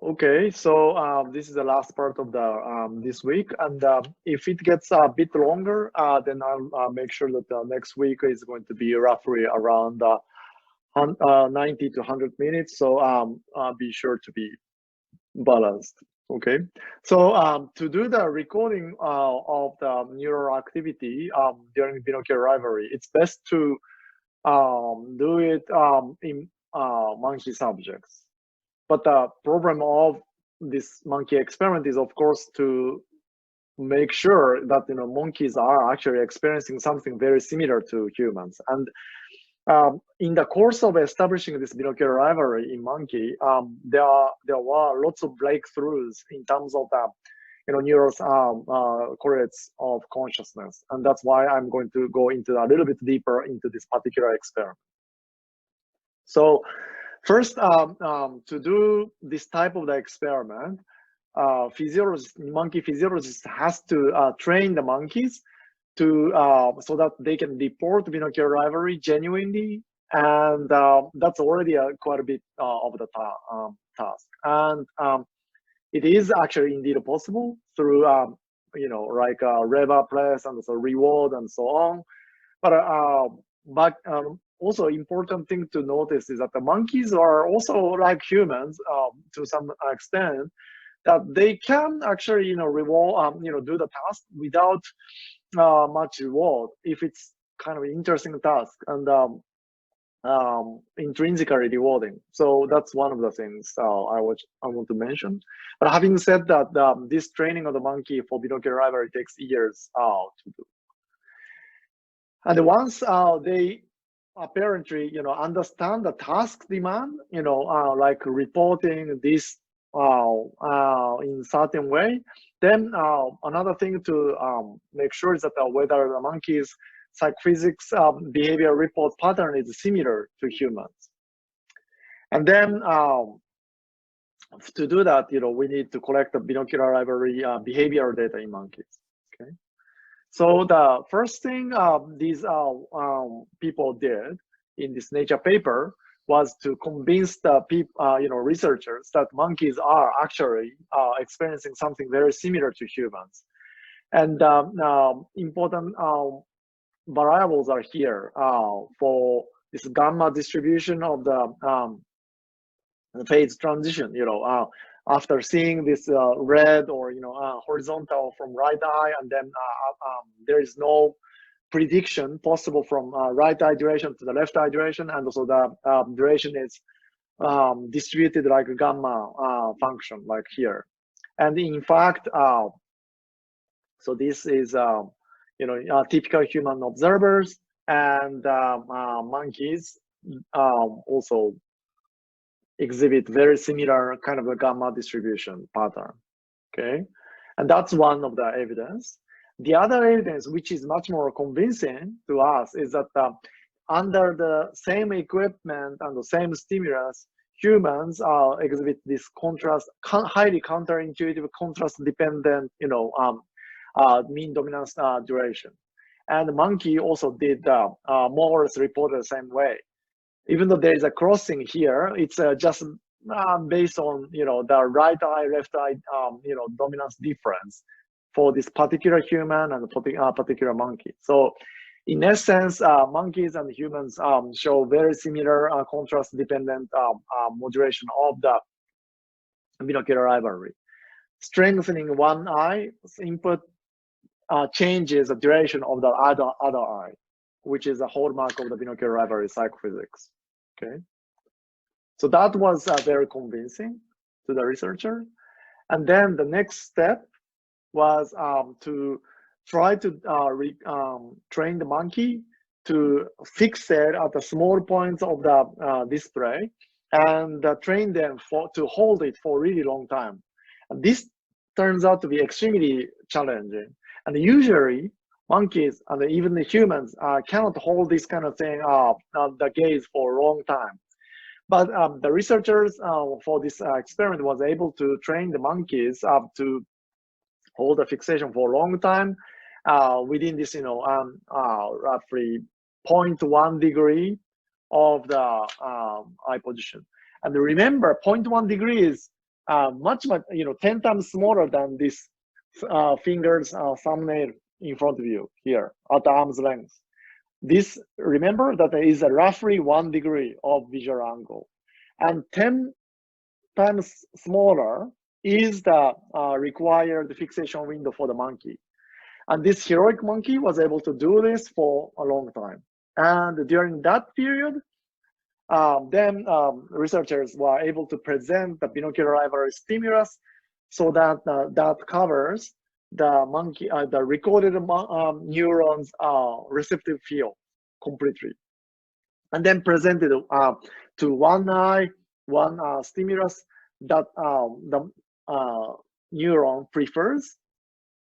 Okay, so this is the last part of the this week, and if it gets a bit longer, then I'll make sure that next week is going to be roughly around 90 to 100 minutes. So be sure to be balanced. Okay, so to do the recording of the neural activity during binocular rivalry, it's best to do it in monkey subjects. But the problem of this monkey experiment is, of course, to make sure that monkeys are actually experiencing something very similar to humans. And in the course of establishing this binocular rivalry in monkey, there were lots of breakthroughs in terms of the neural correlates of consciousness, and that's why I'm going to go into a little bit deeper into this particular experiment. So first, to do this type of the experiment, monkey physiologist has to train the monkeys to so that they can report binocular rivalry genuinely, and that's already quite a bit of the task. And it is actually indeed possible through like reward press and also reward and so on. But also important thing to notice is that the monkeys are also like humans to some extent, that they can actually reward do the task without much reward if it's kind of interesting task and intrinsically rewarding. So that's one of the things I want to mention. But having said that, this training of the monkey for binocular rivalry takes years to do. And once they apparently understand the task demand, like reporting this in certain way, then another thing to make sure is that whether the monkey's psychophysics behavior report pattern is similar to humans. And then to do that, we need to collect the binocular rivalry behavioral data in monkeys. Okay. So the first thing these people did in this Nature paper was to convince the researchers that monkeys are actually experiencing something very similar to humans. And important variables are here for this gamma distribution of the phase transition. After seeing this red or horizontal from right eye, and then there is no prediction possible from right eye duration to the left eye duration, and also the duration is distributed like a gamma function, like here. And in fact, so this is typical human observers, and monkeys also exhibit very similar kind of a gamma distribution pattern. Okay, and that's one of the evidence. The other evidence, which is much more convincing to us, is that under the same equipment and the same stimulus, humans exhibit this highly counterintuitive, contrast-dependent, mean dominance duration. And the monkey also did more or less reported the same way. Even though there is a crossing here, it's just based on the right eye, left eye, dominance difference for this particular human and particular monkey. So in essence, monkeys and humans show very similar contrast-dependent modulation of the binocular rivalry. Strengthening one eye's input changes the duration of the other eye, which is a hallmark of the binocular rivalry psychophysics. Okay, so that was very convincing to the researcher. And then the next step was to try to train the monkey to fixate at the small points of the display and train them to hold it for a really long time. And this turns out to be extremely challenging. And usually monkeys and even the humans cannot hold this kind of thing, the gaze for a long time. But the researchers for this experiment was able to train the monkeys to hold a fixation for a long time within this, roughly 0.1 degree of the eye position. And remember, 0.1 degree is much, 10 times smaller than this finger's thumbnail in front of you here at arm's length. This, remember that there is a roughly 1 degree of visual angle, and 10 times smaller is the required fixation window for the monkey. And this heroic monkey was able to do this for a long time. And during that period, researchers were able to present the binocular rivalry stimulus so that that covers the monkey, the recorded neurons receptive field completely, and then presented to one eye, one stimulus that the neuron prefers.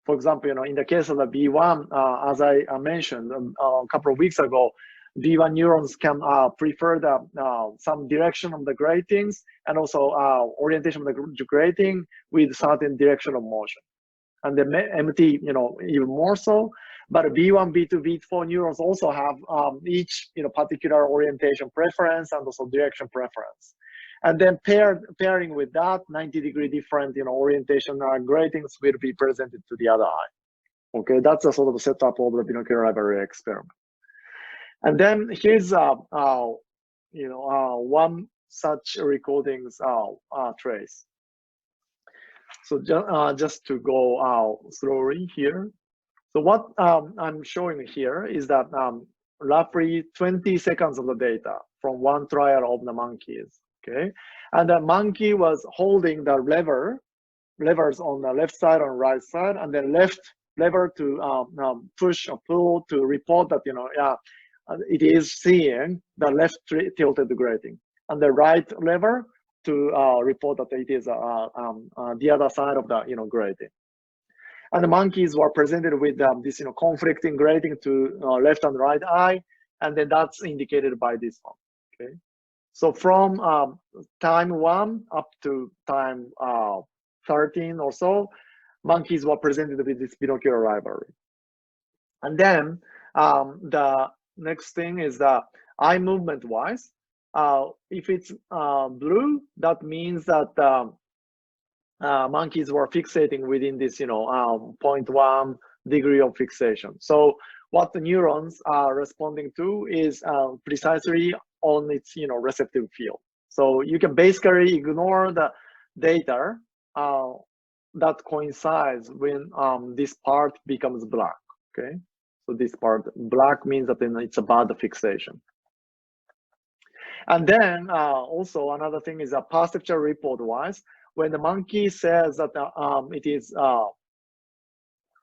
For example, in the case of the B1, as I mentioned a couple of weeks ago, B1 neurons can prefer the some direction of the gratings and also orientation of the grating with certain direction of motion. And the MT, even more so. But B1, B2, B4 neurons also have each particular orientation preference and also direction preference. And then pairing with that, 90-degree different orientation gratings will be presented to the other eye. Okay, that's a sort of setup of the binocular rivalry experiment. And then here's one such recordings trace. So just to go slowly here. So what I'm showing here is that roughly 20 seconds of the data from one trial of the monkeys. Okay, and the monkey was holding the levers on the left side and right side, and then left lever to push or pull to report that it is seeing the left tilted grating, and the right lever to report that it is the other side of the grating. And the monkeys were presented with this conflicting grating to left and right eye, and then that's indicated by this one. Okay, so from time 1 up to time 13 or so, monkeys were presented with this binocular rivalry. And then the next thing is that eye movement wise, if it's blue, that means that monkeys were fixating within this 0.1 degree of fixation. So what the neurons are responding to is precisely on its receptive field. So you can basically ignore the data that coincides when this part becomes black. Okay, so this part black means that it's a bad fixation. And then also another thing is a perceptual report wise, when the monkey says that it is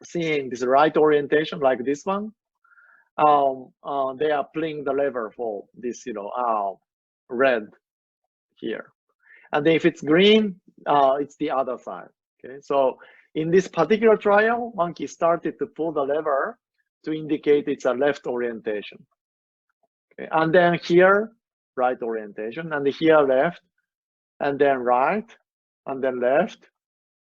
seeing this right orientation like this one, they are pulling the lever for this red here, and then if it's green, it's the other side. Okay, so in this particular trial, monkey started to pull the lever to indicate it's a left orientation. Okay, and then here right orientation, and here left, and then right, and then left,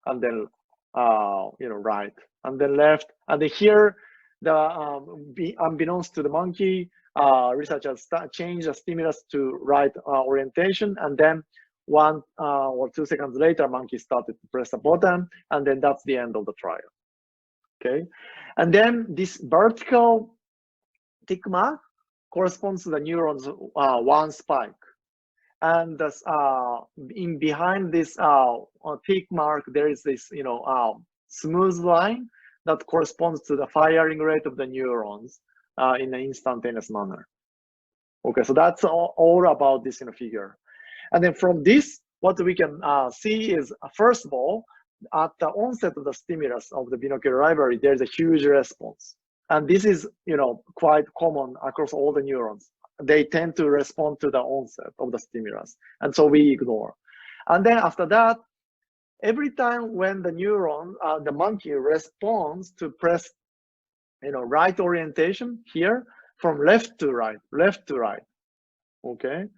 and then right, and then left, and then here the unbeknownst to the monkey, researchers changed the stimulus to right orientation, and then 1 or 2 seconds later, monkey started to press the button, and then that's the end of the trial. Okay, and then this vertical tick mark corresponds to the neurons 1 spike, and in behind this tick mark there is this smooth line that corresponds to the firing rate of the neurons in an instantaneous manner. Okay, so that's all about this figure. And then from this, what we can see is, first of all, at the onset of the stimulus of the binocular rivalry, there's a huge response. And this is quite common across all the neurons. They tend to respond to the onset of the stimulus, and so we ignore. And then after that, every time when the neuron, the monkey responds to press right orientation here, from left to right, okay,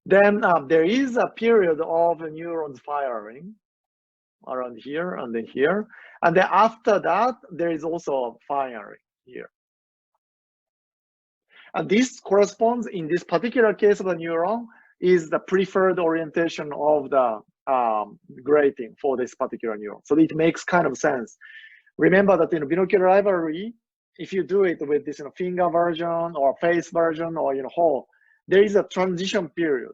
then there is a period of neurons firing around here and then here, and then after that there is also firing here. And this corresponds, in this particular case of the neuron, is the preferred orientation of the grating for this particular neuron. So it makes kind of sense. Remember that in binocular rivalry, if you do it with this finger version or face version or whole, there is a transition period.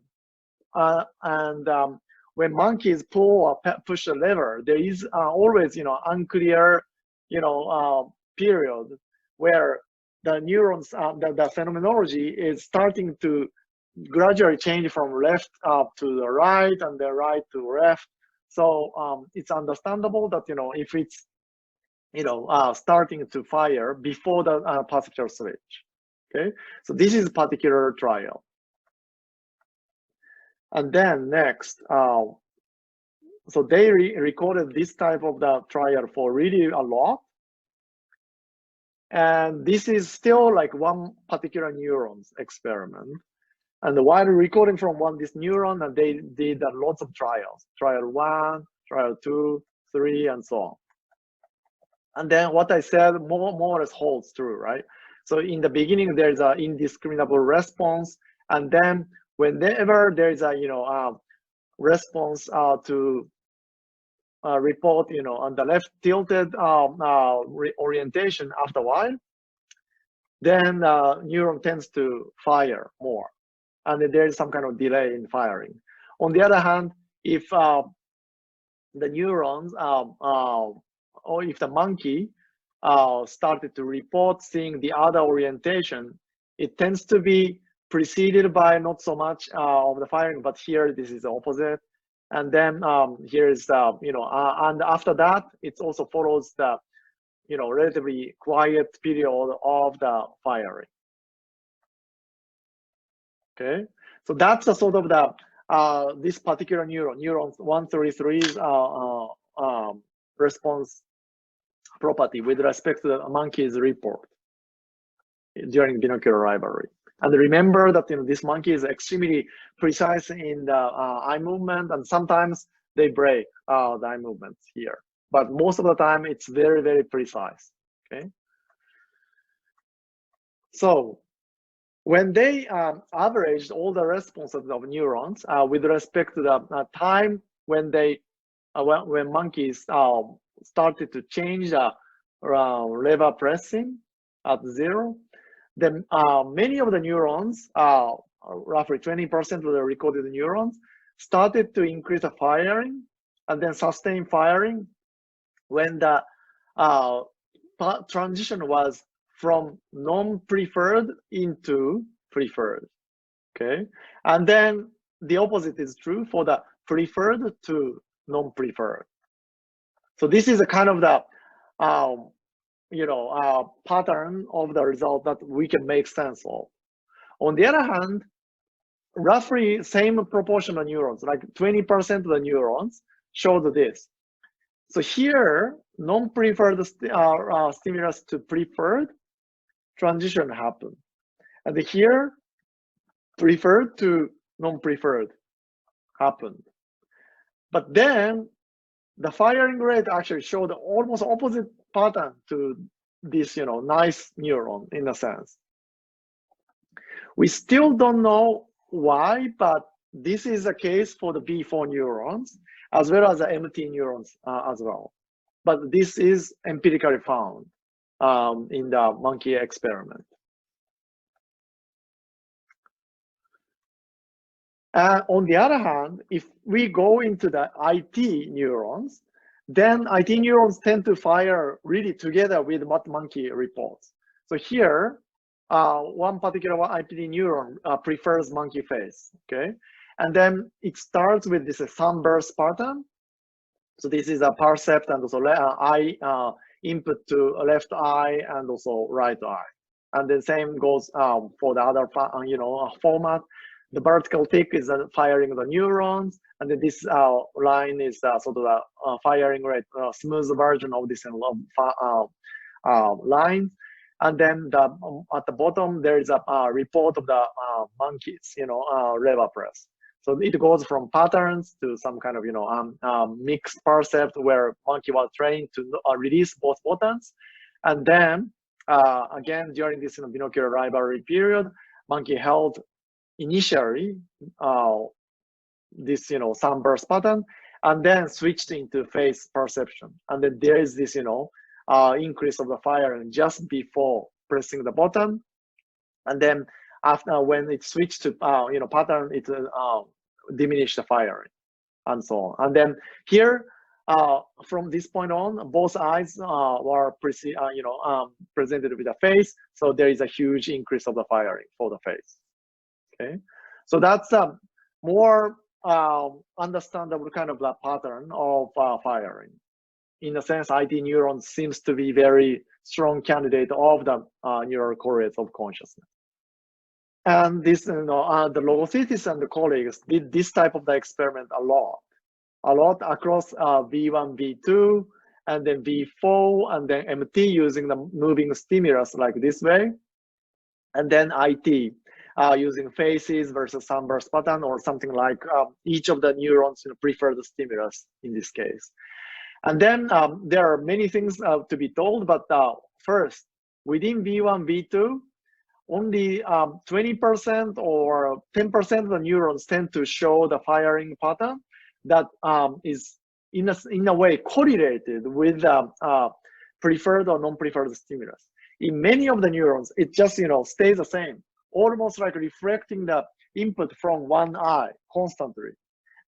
When monkeys pull or push the lever, there is always unclear period where the neurons, the phenomenology is starting to gradually change from left to the right and the right to left. So it's understandable that if it's starting to fire before the perceptual switch. Okay, so this is a particular trial. And then next, so they recorded this type of the trial for really a lot. And this is still like one particular neurons experiment. And while recording from this neuron, and they did lots of trials. Trial 1, trial 2, 3, and so on. And then what I said more or less holds true, right? So in the beginning, there's an indiscriminable response. And then whenever there's a response to report on the left tilted orientation after a while, then neuron tends to fire more, and then there is some kind of delay in firing. On the other hand, if the neurons or if the monkey started to report seeing the other orientation, it tends to be preceded by not so much of the firing, but here this is the opposite. And then here is the, and after that, it also follows the, relatively quiet period of the firing. Okay, so that's the sort of the, this particular neurons 133's response property with respect to the monkey's report during binocular rivalry. And remember that this monkey is extremely precise in the eye movement, and sometimes they break the eye movements here. But most of the time, it's very, very precise. Okay. So when they averaged all the responses of neurons with respect to the time when they when monkeys started to change the lever pressing at 0. Then many of the neurons, roughly 20% of the recorded neurons, started to increase the firing and then sustain firing when the transition was from non-preferred into preferred. Okay, and then the opposite is true for the preferred to non-preferred. So this is a kind of the pattern of the result that we can make sense of. On the other hand, roughly same proportion of neurons, like 20% of the neurons, showed this. So here, non-preferred stimulus to preferred transition happened, and here, preferred to non-preferred happened. But then the firing rate actually showed almost opposite pattern to this, nice neuron in a sense. We still don't know why, but this is the case for the B4 neurons as well as the MT neurons as well. But this is empirically found in the monkey experiment. On the other hand, if we go into the IT neurons, then IT neurons tend to fire really together with what monkey reports. So here, one particular IPD neuron prefers monkey face, okay? And then it starts with this sunburst pattern. So this is a percept and also eye input to left eye and also right eye. And the same goes for the other, format. The vertical tick is firing the neurons, and then this line is sort of the firing rate, smooth version of this line. And then at the bottom, there is a report of the monkeys, lever press. So it goes from patterns to some kind of, mixed percept where monkey was trained to release both buttons. And then, again, during this binocular rivalry period, monkey held initially this sunburst pattern, and then switched into face perception. And then there is this, increase of the firing just before pressing the button. And then after, when it switched to, pattern, it diminished the firing and so on. And then here, from this point on, both eyes were presented with a face. So there is a huge increase of the firing for the face. Okay, so that's a more understandable kind of the pattern of firing. In a sense, IT neurons seems to be very strong candidate of the neural correlates of consciousness. And this, the logocists and the colleagues did this type of the experiment a lot across V1, V2, and then V4, and then MT using the moving stimulus like this way, and then IT using faces versus sunburst pattern or something like each of the neurons prefer the stimulus in this case. And then there are many things to be told, but first, within V1, V2, only 20% or 10% of the neurons tend to show the firing pattern that is in a way correlated with preferred or non-preferred stimulus. In many of the neurons, it just stays the same, almost like reflecting the input from one eye constantly.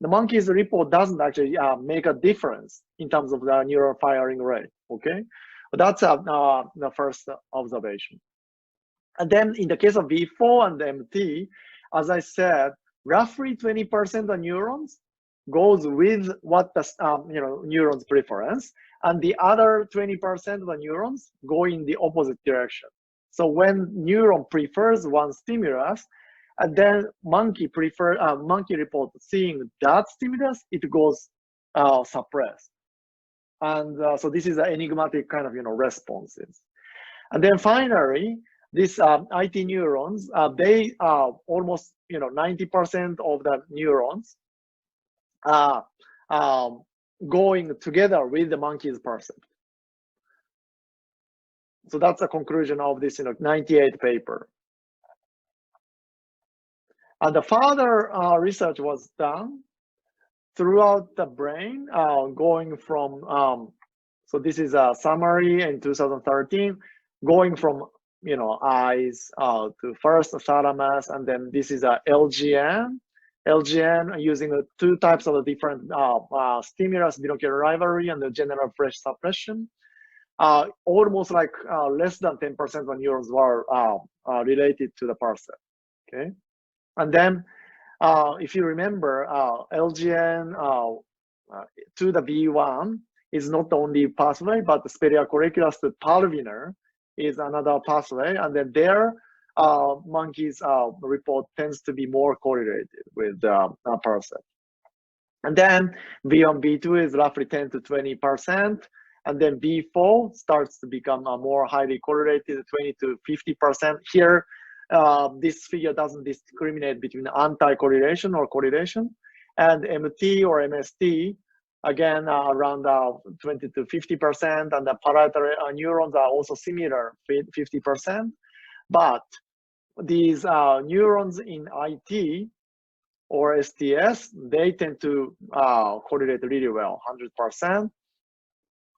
The monkey's report doesn't actually make a difference in terms of the neural firing rate. Okay, but that's the first observation. And then in the case of V4 and MT, as I said, roughly 20% of neurons goes with what the neurons preference, and the other 20% of the neurons go in the opposite direction. So when neuron prefers one stimulus, and then monkey report seeing that stimulus, it goes suppressed. And so this is an enigmatic kind of responses. And then finally, these IT neurons, they almost 90% of the neurons going together with the monkey's percept. So that's the conclusion of this 98 paper. And the further research was done throughout the brain, going from, so this is a summary in 2013, going from eyes to first thalamus, and then this is a LGN using two types of the different stimulus, binocular rivalry and the general fresh suppression. Almost like less than 10% of neurons were related to the percept. Okay, and then if you remember, LGN to the V1 is not the only pathway, but the superior colliculus to pulvinar is another pathway, and then there monkeys report tends to be more correlated with percept. And then V1, V2 is roughly 10 to 20%, and then V4 starts to become more highly correlated, 20 to 50%. Here, this figure doesn't discriminate between anti-correlation or correlation, and MT or MST, again, around 20 to 50%, and the parietal neurons are also similar, 50%. But these neurons in IT or STS, they tend to correlate really well, 100%,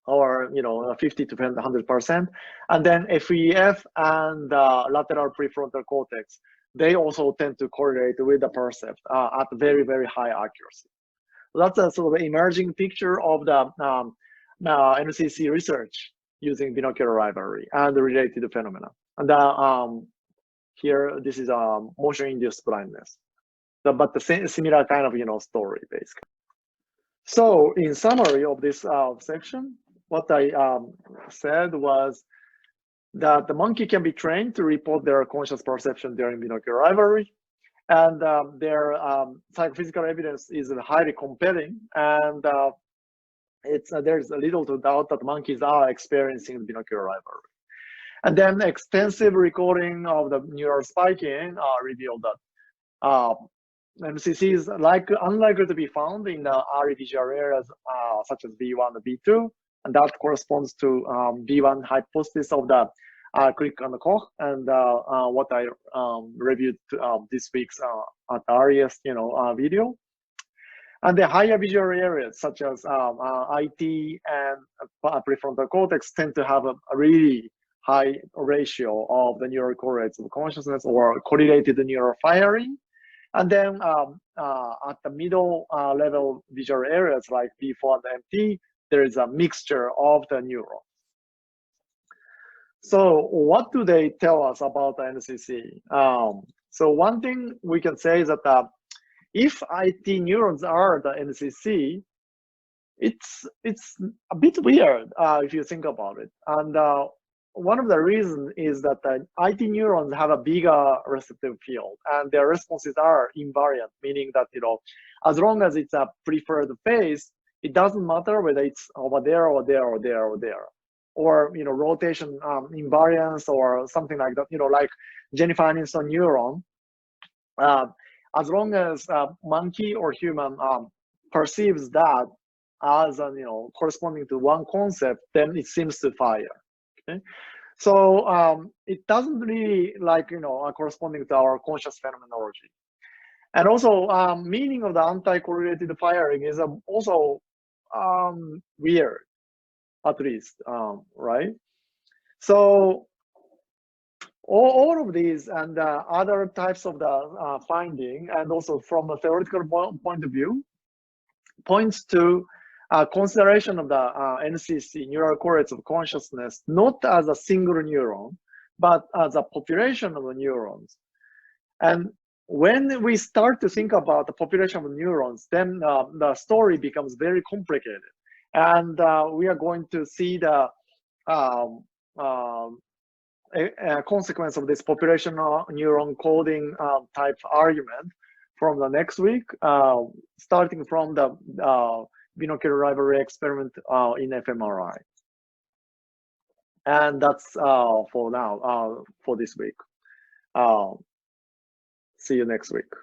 or 50 to 100%. And then FEF and lateral prefrontal cortex, they also tend to correlate with the percept at very, very high accuracy. That's a sort of emerging picture of the NCC research using binocular rivalry and the related phenomena. And here, this is motion-induced blindness. But the similar kind of story, basically. So in summary of this section, what I said was that the monkey can be trained to report their conscious perception during binocular rivalry, and their psychophysical evidence is highly compelling, and there's a little to doubt that monkeys are experiencing binocular rivalry. And then extensive recording of the neural spiking revealed that MCC is unlikely to be found in the early visual areas such as V1 and V2, and that corresponds to V1 hypothesis of the Crick and Koch, and what I reviewed this week's at earliest video. And the higher visual areas, such as IT and prefrontal cortex, tend to have a really high ratio of the neural correlates of consciousness or correlated neural firing. And then at the middle level visual areas like B4 and MT, there is a mixture of the neurons. So what do they tell us about the NCC? So one thing we can say is that if IT neurons are the NCC, it's a bit weird if you think about it. And one of the reasons is that the IT neurons have a bigger receptive field, and their responses are invariant, meaning that as long as it's a preferred phase, it doesn't matter whether it's over there or there or there or there, or rotation invariance or something like that. Like Jennifer Aniston neuron. As long as monkey or human perceives that as corresponding to one concept, then it seems to fire. Okay, so it doesn't really corresponding to our conscious phenomenology. And also meaning of the anti-correlated firing is also weird, at least, right? So all of these and other types of the finding, and also from a theoretical point of view, points to consideration of the NCC, neural correlates of consciousness, not as a single neuron, but as a population of neurons. And when we start to think about the population of neurons, then the story becomes very complicated. And we are going to see the a consequence of this population neuron coding type argument from the next week, starting from the binocular rivalry experiment in fMRI. And that's for now, for this week. See you next week.